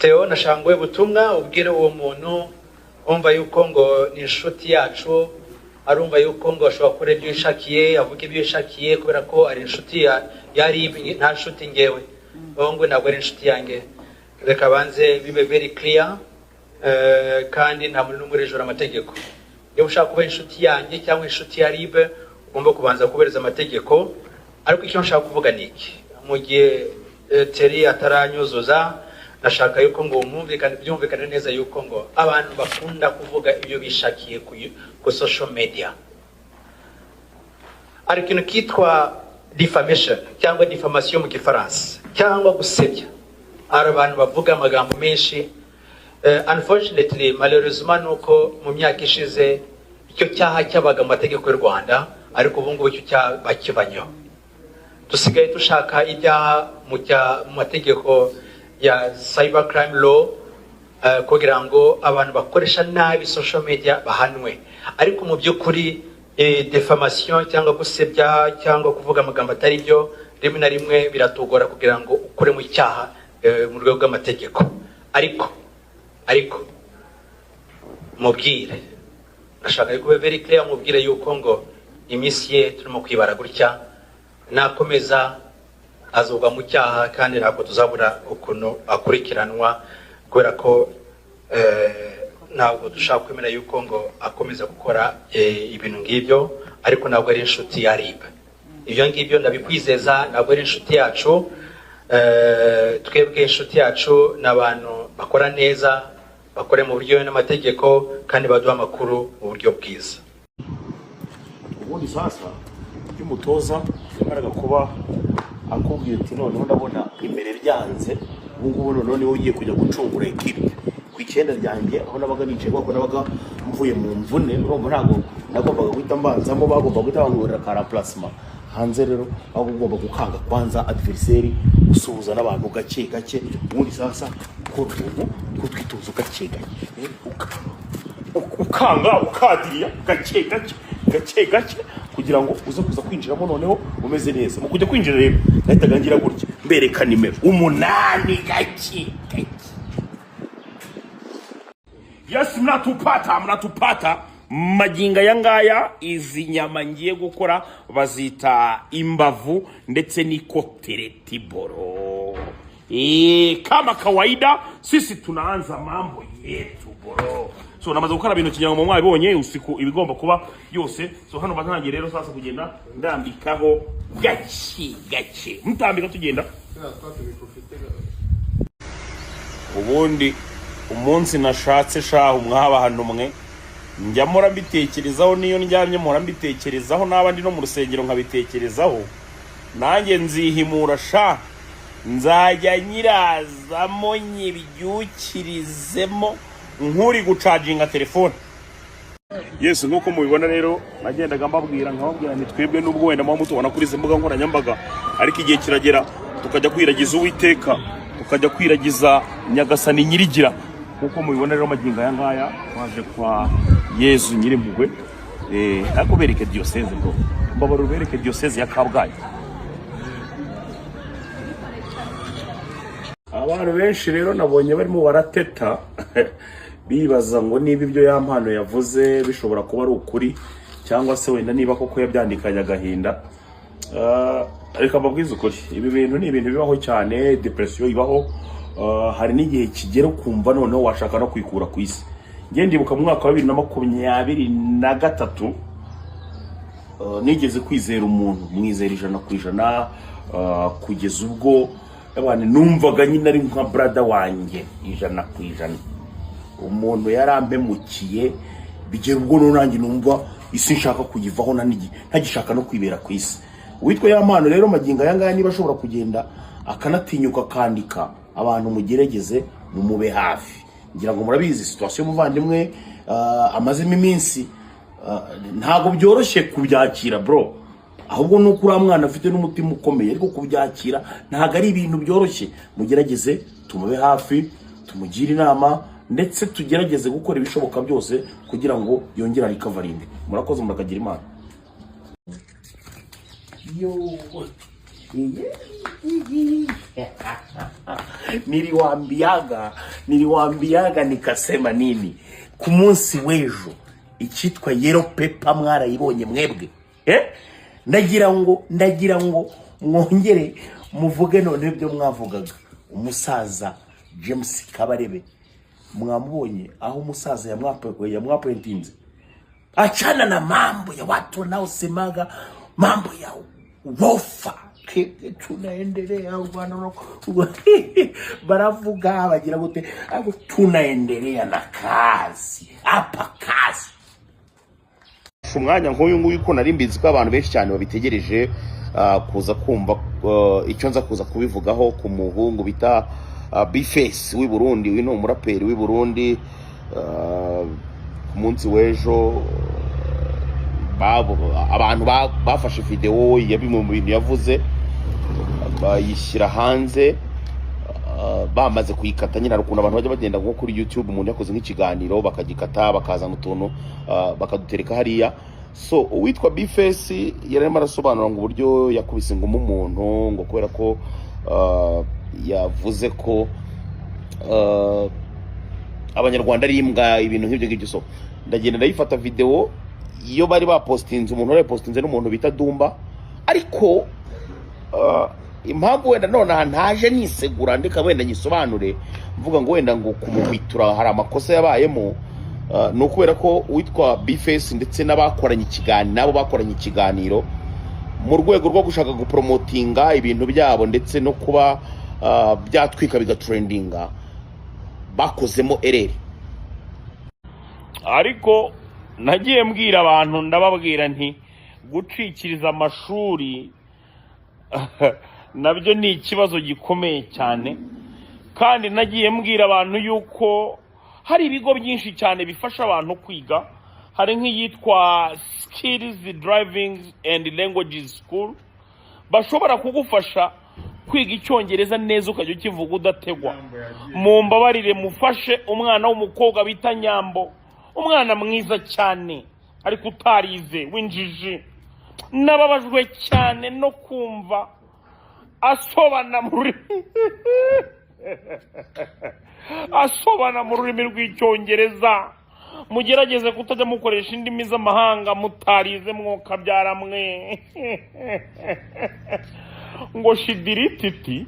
Theo nashangwe butumwa ubwire uwo muntu umva yuko ngo ni inshuti yacu, arumva yuko ngo ashobora gukora ibyo yishakiye, avuga ibyo yishakiye kubera ko ari inshuti yari nta nshuti ngewe, ngo ntabwo ari inshuti yange. Reka banze bibe very clear, kandi nta muntu n'umwe urejura amategeko. Iyo ushaka kuba inshuti yange cyangwa inshuti ya Ribe ugomba kubanza kubereza amategeko. Ariko icyo nshaka kuvuga ni iki, mu gihe Terry ataranyuzuza, nashaka yuko ngo byumvikane neza yuko ngo abantu bakunda kuvuga ibyo bishakiye ku social media. Ari ikintu kitwa defamation cyangwa diffamation mu Gifaransa, cyangwa gusebya. Ari abantu bavuga amagambo menshi. Unfortunately, malheureusement, nuko mu myaka ishize icyo cyaha cyabaga mu mategeko y'u Rwanda, ariko ubu ngubu icyo cyaha bakibanyeho. Dusigaye dushaka ibyaha mu mategeko ya cyber crime law, kugira ngo abantu bakoresha nabi social media bahanwe. Ariko mu by'ukuri defamation cyangwa gusebya cyangwa kuvuga amagambo atari byo, rimwe na rimwe biratugora kugira ngo ukore mu cyaha mu rwego rw'amategeko. Ariko mubwire, nashaka yuko very clear, mubwire yuko ngo iminsi ye turimo kwibara gutya, nakomeza azogwa mu cyaha kandi ntabwo tuzabura ukuntu akurikiranwa, kubera ko ntabwo dushaka kwemera yuko ngo akomeza gukora ibintu ngibyo, ariko ntabwo ari inshuti ya Ribe. Ibyo ngibyo ndabikwizeza, ntabwo ari inshuti yacu. Twebwe inshuti yacu n'abantu bakora neza, bakore mu buryo n'amategeko, kandi baduha amakuru mu buryo bwiza. Ubundi sasa y'umutoza yamaraga kuba akubwiye ati noneho ndabona imbere byanze, ubu ngubu noneho niwe ugiye kujya gucungura ekipe ku icyenda ryanjye, aho nabaga nicaye kuko nabaga mvuye mu mvune, urumva ntabwo nagombaga guhita mbanzamo, bagomba guhita bangurira ka remplacement hanze. Rero aho ugomba gukanga kwanza adversaire, usuhuza n'abantu gake gake, ubundi sasa ukora ukuntu ko twituza gake gake, ukanga ukadiriya gake gake kugira ngo uze kuza kwinjiramo noneho umeze neza. Mu kujya kwinjira rero nahitaga ngira gutya, mbereka nimero 8 gake. Yes, mnatupata maginga yangaya. Izi nyama ngiye gukora bazita imbavu ndetse n'ikotereti boro. Kama kawaida sisi tunaanza mambo yetu boro. So namaze gukora ibintu kinyama mwabibonye usiku ibigomba kuba yose. So hano batangiye rero sasa kugenda ndambikaho gake. Mutambika tugenda. Ubundi umunsi nashatse shaho mwaba hano mwe njya mora mbitekerezaho, niyo ndyamye mora mbitekerezaho, n'abandi no mu rusengero nkabitekerezaho. Nanjye nzihimura sha, nzajya nyirazamo nyibyukirizemo nkuri gucharginga telefone. Yes, nuko mubibona rero nagendaga mbabwira nkababwira ni twebwe n'ubwo wenda mwa mutubona kuri izi mbuga nkoranyambaga, ariko igihe kiragera tukajya kwiragiza Uwiteka, tukajya kwiragiza Nyagasani nyirigira. Kuko mubibona rero maginga ya ngaya waje kwa Yezu nyirimpuhwe, akubereke diocese bro, mbabara ubereke diocese ya Kabgayi. Abantu benshi rero nabonye barimo barateta bibaza ngo niba ibyo yampano yavuze bishobora kuba ari ukuri, cyangwa se wenda niba koko yabyandikanye agahinda. Ariko mbabwiza ukuri, ibi bintu ni ibintu bibaho cyane, depression ibaho. Hari n'igihe kigera kumva noneho washaka no kwikura ku isi. Ngiye ndibuka mu mwaka wa 2023 nigeze kwizera umuntu, mwizera 100%, kugeza ubwo abantu numvaga nyine ari nka brother wanjye 100%. Umuntu yarampemukiye bigera ubwo nanjye numva isi nshaka kuyivaho ntagishaka no kwibera ku isi. Witwa yampano rero maginga yangaya niba ashobora kugenda akanatinyuka kandika, abantu mugerageze mumube hafi. Ngira ngo murabizi situation muvandimwe amazimo iminsi, ntago byoroshye kubyakira bro, ahubwo nuko uri mwana afite n'umutima ukomeye, ariko kubyakira ntago ari ibintu byoroshye. Mugerageze tumube hafi, tumugira inama, ndetse tugerageze gukora ibishoboka byose kugira ngo yongere recovery. Murakoze, murakagira Imana. Yo niliwaambiaga nikasema nini ku munsi w'ejo icyitwa yellow pepper mwarayibonye mwebwe ndagira ngo mwongere muvuge none ibyo mwavugaga. Umusaza James Kabarebe mwamubonye aho umusaza yamwapointinze, achana na mambo ya watu wanaosemaga mambo ya wofa tunaendelea bwana baravuga bagira gute abo tunaendelea na kazi hapa kazi. Umwanya nk'uyu nguyu ko nari mbizi ko abantu benshi cyane babitegereje kuza kumva icyo nza kuza kubivugaho ku muhungu bita Bface w'i Burundi, wino umuraperi w'i Burundi. Ku munsi w'ejo abantu bafashe video ya bimwe mu bintu yavuze bayishyira hanze, bamaze kuyikata nyine. Arukuna abantu bajya bagenda nko kuri YouTube, umuntu yakoze nk'ikiganiro bakagikata bakazana utuntu bakadutereka hariya. So uwitwa Bface yarimo arasobanura ngo uburyo yakubise inguma umuntu ngo kubera ko yavuze ko abanyarwanda ari imbwa, ibintu nk'ibyo ngibyo. So ndagenda ndayifata video iyo bari bapostinze, umuntu wari postinze n'umuntu bita Dumba, ariko impamvu wenda none ntaje nisegura ndeka wenda nyisobanure mvuga ngo wenda ngo kumukwitura hari amakosa yabayemo, no kubera ko witwa Bface ndetse n'abakoranye ikiganiro nabo bakoranye ikiganiro mu rwego rwo gushaka gupromotinga ibintu byabo ndetse no kuba byatwika bigatrendinga, bakozemo ereri. Ariko nagiye mbwira abantu, ndababwira nti gucikiriza amashuri nabyo ni ikibazo gikomeye cyane, kandi nagiye mbwira abantu yuko hari ibigo byinshi cyane bifasha abantu kwiga. Hari nk'iyitwa Skills Driving and Languages School, bashobora kugufasha kwiga icyongereza neza ukajya ukivuga udategwa. Mumbabarire mufashe umwana w'umukobwa bita Nyambo, umwana mwiza cyane ariko utarize w'injiji. Nababajwe cyane no kumva asobana mu rurimi rw'icyongereza. Mugerageze kutajya mukoresha indimi z'amahanga mutarize mwoka byaramwe ngo shidirititi